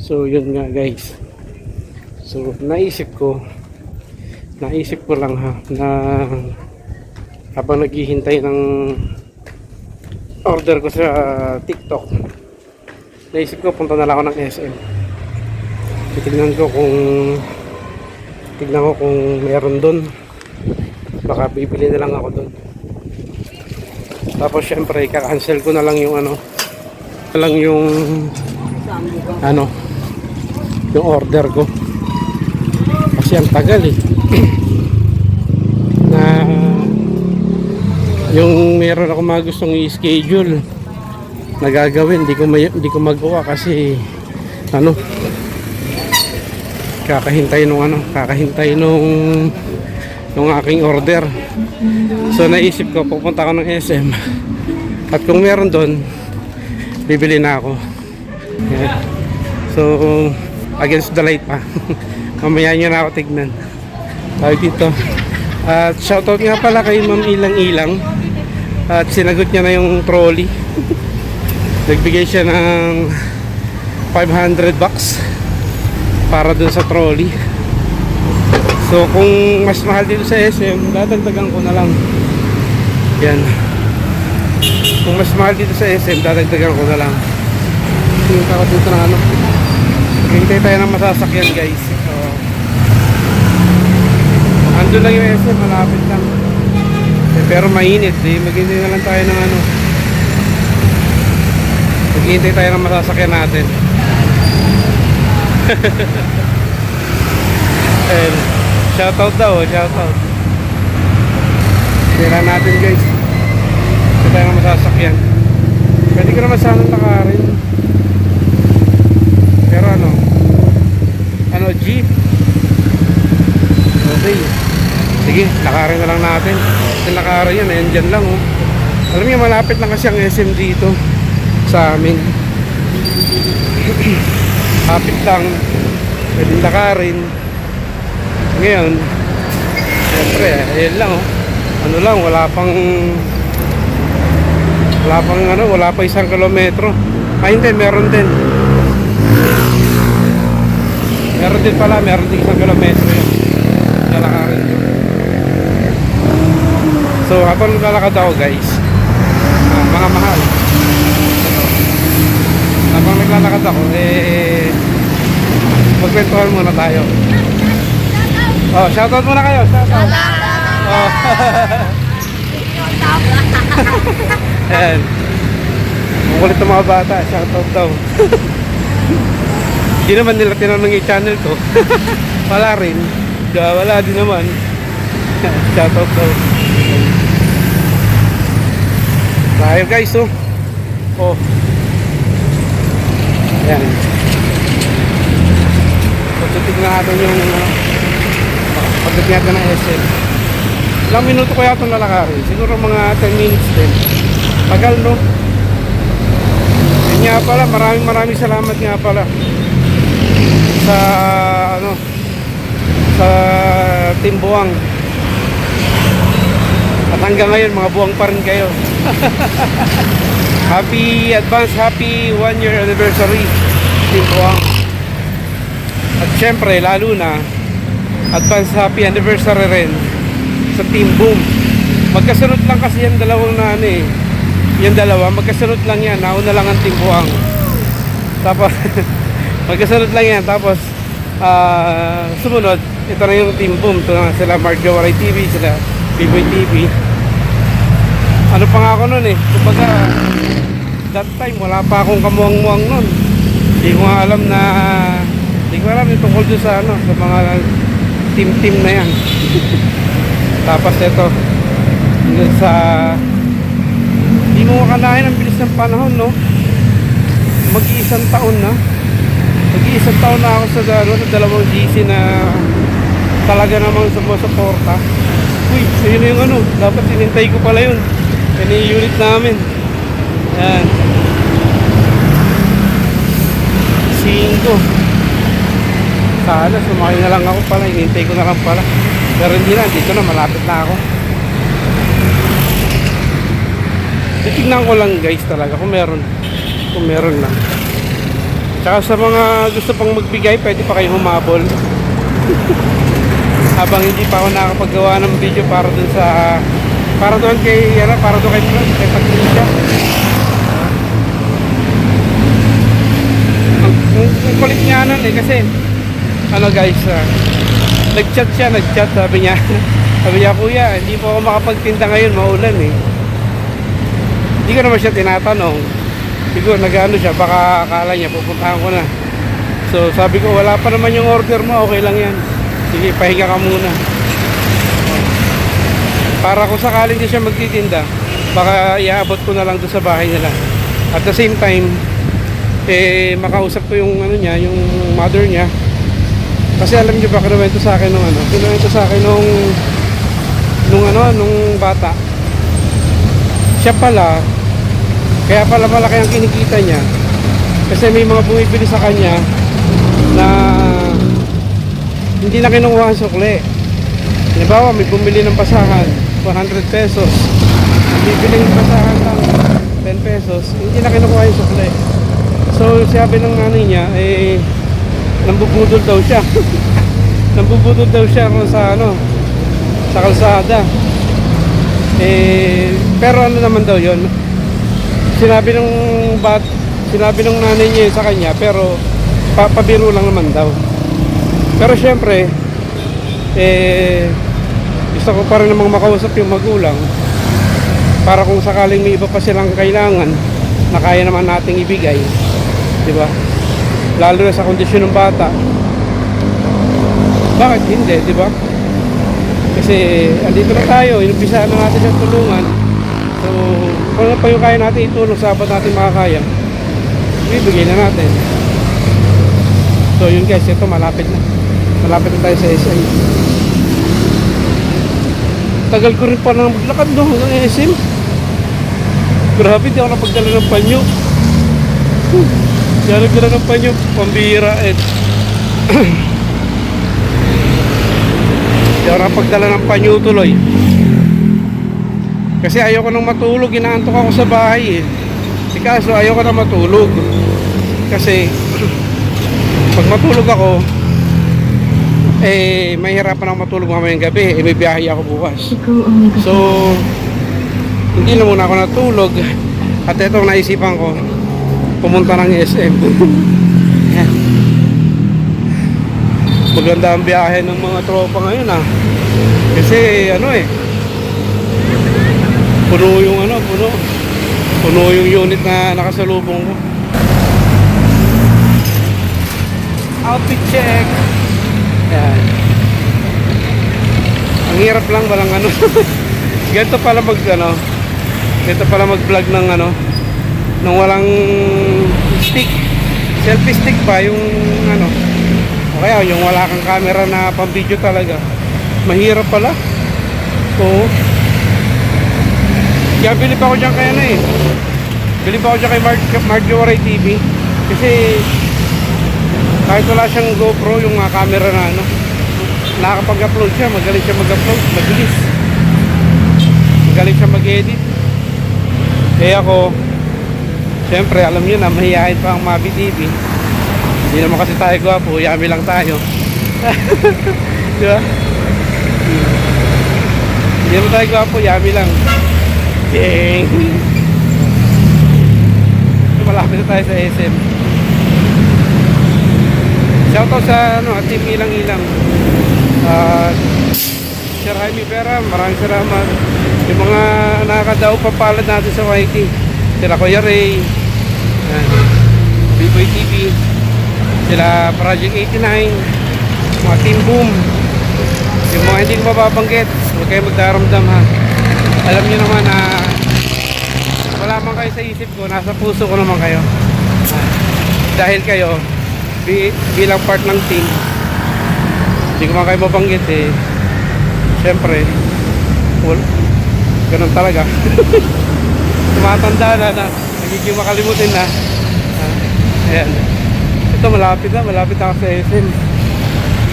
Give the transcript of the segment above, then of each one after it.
So yun nga guys. So naisip ko lang ha na habang naghihintay ng order ko sa TikTok, naisip ko punta na lang ako ng SM. Tignan ko kung meron doon. Baka bibili na lang ako doon. Tapos syempre i-cancel ko na lang yung yung order ko. Kasi ang tagal eh. Na yung meron ako mga gustong i-schedule na gagawin, hindi ko magawa kasi kakahintay nung aking order. So naisip ko pupunta ako ng SM at kung meron doon bibili na ako. Yeah. So against the light pa. Mamaya nyo na ako tignan. Tawag dito. At shoutout nga pala kay Ma'am Ilang Ilang. At sinagot niya na yung trolley. Nagbigay siya ng $500 para dun sa trolley. So kung mas mahal dito sa SM, dadagdagan ko na lang. Yan. Kung mas mahal dito sa SM, dadagdagan ko na lang. Tingin ako dito ng hintay tayo ng masasakyan guys. So andun lang yung SM, malapit lang. Pero mainit eh. Maghintay na lang tayo ng maghintay tayo ng masasakyan natin. And shoutout daw, shoutout. Tira natin guys. Ito tayo ng masasakyan. Pwede ko naman sanang lakarin. Pero jeep. Okay. Sige, lakarin na lang natin. Kasi lakarin yan, ayan dyan lang oh. Alam niyo, malapit lang kasi ang SM dito sa amin. Lapit lang. Pwedeng lakarin. Ngayon, siyempre, ayan lang oh. Wala pa 1 kilometro. Ay hindi, meron din pala, meron din 1 kilometro yun. Lalakarin yun. So habang naglalakad ako guys, mga mahal, habang naglalakad ako magkwentuhan muna tayo. Oh, shoutout muna kayo, shoutout. Oh. Ayan. Makulit ng mga bata, shoutout daw. Hindi naman nila tinanong yung channel ko. Wala rin. Wala din naman. Shoutout daw. Tayo guys oh. Oh. Ayan. Tignan natin yung pagdating natin ng SM. Ilang minuto ko yata lalakarin. Siguro mga 10 minutes din. Tagal no. Yun nga pala, maraming salamat nga pala sa Team Buwang. At hanggang ngayon mga buwang pa rin kayo. Happy 1 year anniversary Team Buwang. At syempre lalo na advance happy anniversary rin sa Team Boom. Magkasunod lang kasi yung dalawang yung dalawa, magkasunod lang yan. Nauna lang ang Team Buwang. Tapos magkasunod lang yan. Tapos sumunod, ito na yung Team Boom. Ito na sila Mark Gawaray TV, sila B-Boy TV. Ano pa nga ako nun eh. Kumbaga that time wala pa akong kamuang-muang nun. Hindi ko alam yung tungkol doon sa sa mga team na yan. Tapos ito sa hindi mo makalain ang bilis ng panahon no. Mag-iisang taon na ako sa dalawang GC na talaga namang sumusuporta. Uy, yun yung dapat sinintay ko pala yun. Yan yung unit namin. Yan 5. Sana sumakay na lang ako pala, hinintay ko na lang pala. Pero hindi na, dito na, malapit na ako. Titignan ko lang guys talaga kung meron lang. Tsaka sa mga gusto pang magbigay, pwede pa kayo humabol. Habang hindi pa ako nakakapagawa ng video para dun sa para doon kay para doon kay Patricia. Ang kulit niya nun eh, kasi ano guys, nagchat sabi niya sabi niya, kuya, hindi po ako makapagtinda ngayon, maulan eh. Hindi ko naman siya tinatanong, siguro nag-ano siya, baka akala niya pupuntahan ko na. So sabi ko, wala pa naman yung order mo, okay lang yan, sige, pahinga ka muna. Para kung sakaling di siya magtitinda, baka iaabot ko na lang doon sa bahay nila. At the same time, makausap ko yung ano niya, yung mother niya. Kasi alam niyo ba, kinuwento sa akin nung bata. Siya pala, kaya pala malaki ang kinikita niya. Kasi may mga bumibili sa kanya na hindi na kinukuha ang sukle. Halimbawa, may bumili ng basahan, 100 pesos. Bibiling basahan lang 10 pesos, hindi na kinukuha yung sukle. So sabi ng nanay niya, nambubudol daw siya. Nambubudol daw siya kung sa sa kalsada. Pero ano naman daw yon? Sinabi ng nanay niya sa kanya, pero pabiro lang naman daw. Pero syempre, gusto ko pa rin namang makausap yung magulang para kung sakaling may iba pa silang kailangan na kaya naman nating ibigay, di ba? Lalo na sa kondisyon ng bata, bakit hindi, di ba? Kasi andito na tayo, inumpisahan na natin siyang tulungan. So kung ano pa yung kaya natin itulong sa apat natin makakaya, ibibigay na natin. So yun guys, ito malapit na tayo sa SM. Tagal ko rin pa na maglakad doon hanggang SM. Grabe, di ako napagdala ng panyo. Di ako nagdala ng panyo, pambira di ako napagdala ng panyo tuloy. Kasi ayoko nang matulog, inaantok ako sa bahay kaso ayoko nang matulog. Kasi pag matulog ako, mahirapan ako matulog mamayang gabi, may biyahe ako bukas. So hindi na muna ako natulog. At ito naisipan ko, pumunta ng SM. Maganda ang biyahe ng mga tropa ngayon kasi puno yung unit na nakasalubong ko. Outfit check. Yan. Ang hirap lang, walang ganito pala mag-vlog ng nung walang stick, selfie stick ba yung o kaya yung wala kang camera na pang video talaga, mahirap pala. Oo, kaya bilib ako dyan kay Marjorie TV. Kasi kahit wala siyang GoPro, yung camera na nakakapag-upload siya, magaling siya mag-upload, mabilis, magaling siya mag-edit. Ako, siyempre alam niyo na, mahihayin pa ang Mabi TV. Hindi naman kasi tayo gwapo, yami lang tayo. Diba? Hindi naman tayo gwapo, yami lang. Ding! Malapit na tayo sa SM. Shoutout sa Team Ilang-Ilang. Sir Jaime Vera, maraming salamat. Yung mga nakakadaw papalad natin sa YT, sila Kuya Ray, B-Boy TV, sila Project 89, mga Team Boom, yung mga hindi ko mababanggit, huwag kayo magdaramdam alam nyo naman na wala man kayo sa isip ko, nasa puso ko naman kayo. Dahil kayo bilang part ng team, hindi ko man kayo mabanggit syempre ganun talaga. Tumatanda na nagiging makalimutin na. Ayan, ito malapit na ako sa SM.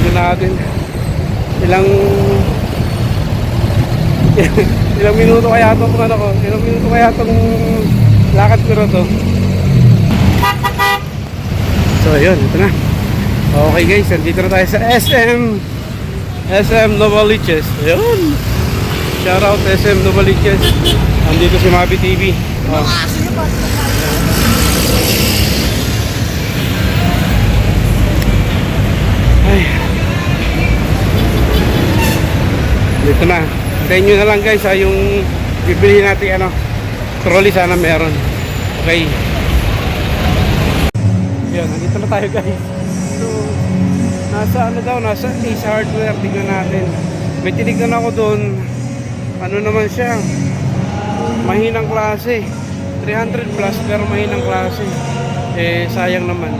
Yun natin ilang minuto kaya itong ilang minuto kaya itong lakad ko na to. So ayun, ito na. Okay guys, nandito na tayo sa SM Novaliches. Ayun. Shoutout SM Novaliches. Nandito si Mabi TV. Oh. Ay. Dito na. Hintayin nyo na lang guys yung bibili natin trolley, sana meron. Okay. Yan, nandito na tayo guys. So, nasa Ace Hardware. Tignan natin. May tinignan ako doon. Ano naman siya? Mahinang klase. 300 plus pero mahinang klase. Eh, sayang naman.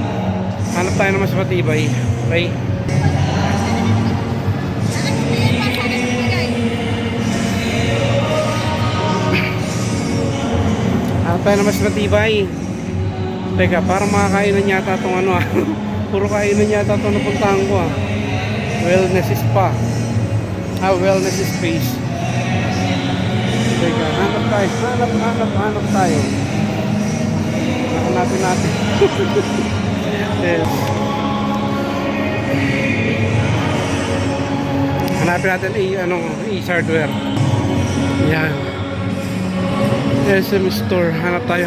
Hanap tayo naman sa matibay. Okay. Hanap tayo naman sa matibay. Teka, parang makakainan yata itong puro kainan yata itong napuntahan ko Wellness spa. Wellness space. Teka, hanap tayo. Hanap tayo. Hanapin natin. Yes. Hanapin natin Ace Hardware. Yan. SM Store. Hanap tayo.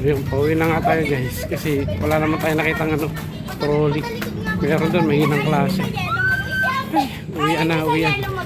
Yung pauwi na nga tayo guys kasi wala naman tayo nakitang trolley. Meron doon, may hinang klase. Ay, uwian na.